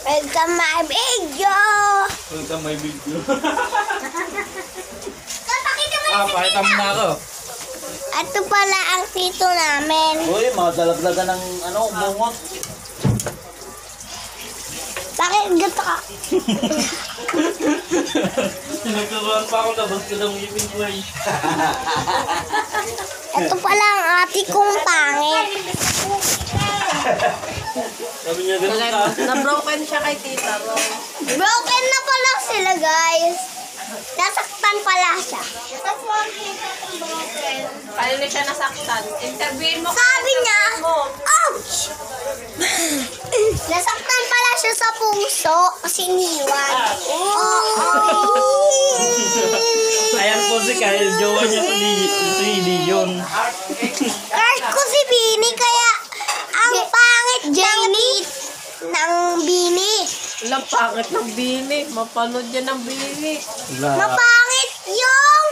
Welcome my video! Welcome my video. Kapakita mo Pakita mo na ako. Ito pala ang tito namin. Uy, mga dalaglagan ng bungot. Bakit ganito ka? Nagkaroon pa ako, labas ko ng ngipin ko eh. Ito pala ang ate kong pangit. Sabi niya ganun ka. Na-broken siya kay Tita Ro. Broken na pala sila, guys. Nasaktan pala siya. Kaya na siya nasaktan. Interviewin mo. Sabi niya, ouch! Nasaktan pala siya sa puso kasi iniwan. Ayan po si Kyle, jowa niya si Leon. Crush ko si Bini, kaya ang pangit ng Bini. Alam, pangit ng Bini. Mapanood yan ng Bini. Mapangit yung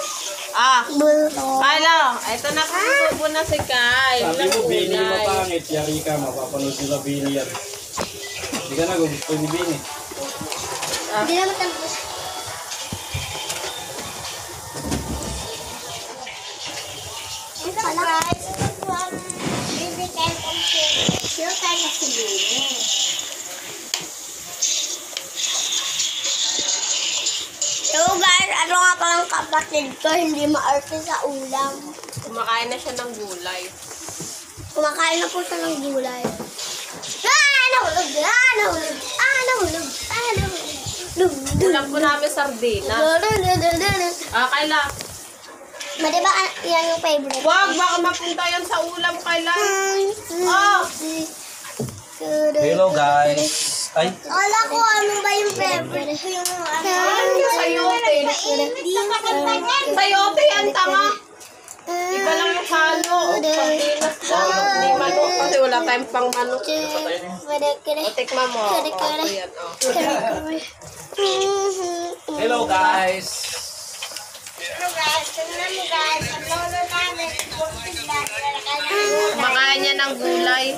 bulto. Kyla, ito na kasubo na si Kyle. Sabi mo, Bini mapangit. Yari ka, mapapanood sila Bini yan. Hindi ka na gusto ni Bini. Hindi na matapos. Ito guys, Baby Kyle computer. Sure tayo si Bini. So guys, ano nga palang kapatid ko, hindi maarte sa ulam. Kumakain na siya ng gulay. Kumakain na po siya ng gulay. Nahulog! Nahulog! Nahulog! Nahulog! Ulam po namin sardina. Kyla. Ma, diba yan yung favorite? Wag, baka mapunta yan sa ulam, Kyla. Hello guys. Ay, Wala ko ano ba yung favorite? Yung Sayote. Sayote yan, tanga. Iba lang yung halo. Sardinas lang. Hindi manok. Kasi wala tayong pang manok. O, tikman mo. Ito yan, hello guys. Kumakain niya ng gulay.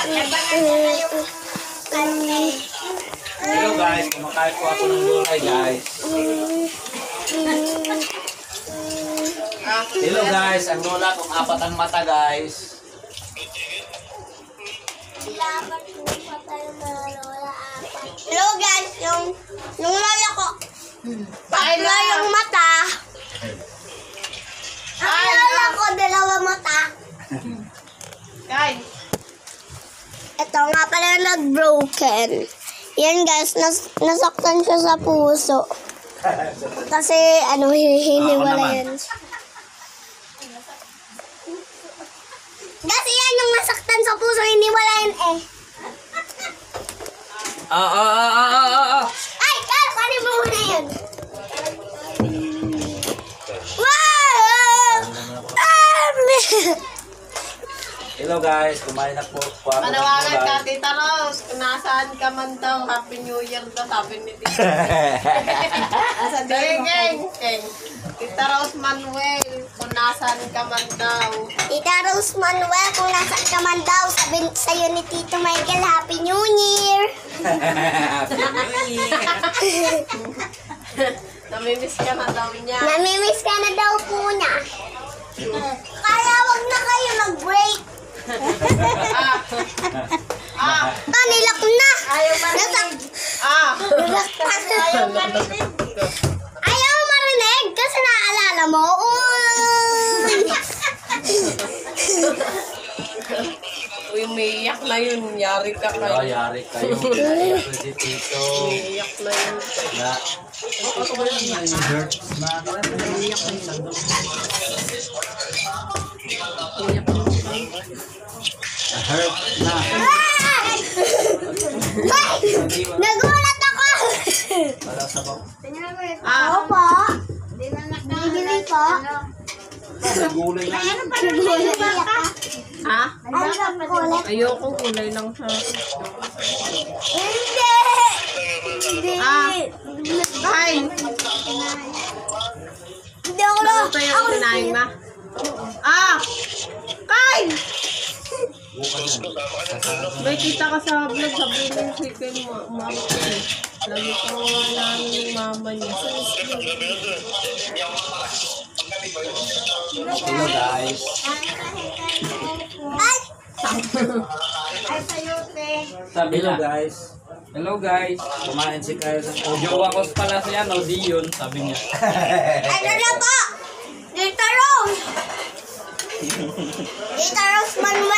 Hello guys, kumakain po ako ng gulay guys. Hello guys, ang lola kong apat ang mata guys. Hello guys, yung lola ko. Tatlo yung mata. Ang lola ko, dalawa mata. Kyle. Ito nga pala yung nag-broken. Yan guys, nasaktan siya sa puso. Kasi hiniwala yan. Kasi yan yung nasaktan sa puso, hiniwala yan eh. Ay, kanin mo muna yun. Wow! Hello guys, kumain na po ako ng Manawagan ka, gulay. Tita Rose. Kung nasaan ka man daw, Happy New Year daw, sabi ni Tita. Geng. Tita Rose Manuel, kung nasaan ka man daw. Tita Rose Manuel, kung nasaan ka man daw, sabihin sa'yo ni Tito Michael, Happy New Year! Namimiss ka na daw niya. Namimiss ka na daw po niya. Kaya wag na kayo mag-break. Nilak na! Ayaw marinig kasi naalala mo. Uy, umiiyak na yun. Yari ka kayo. Yari kayo. Yari ko si Tito. Umiiyak na yun. Na. Hurt na. Nagulat ako! Wala sa bako. Opo. Bibili po. Gulay na. Ha? Ano ang kulit? Ayoko, kulay lang siya. Hindi! Hindi! Kyle! Hindi ako lang. Ano ito yung kinain na? Kyle! May kita ka sa vlog, sabihin mo kay mama ko eh. Lagi kang wala ng mama niya. Hello guys. Ay! Ay, sa'yo, te. Sabi Hello guys. Hello guys. Kumain si Kyle sa jowa ko pala siya, no, Dion, sabi niya. Ano na po? Dito Rose! Dito Rose Manuel!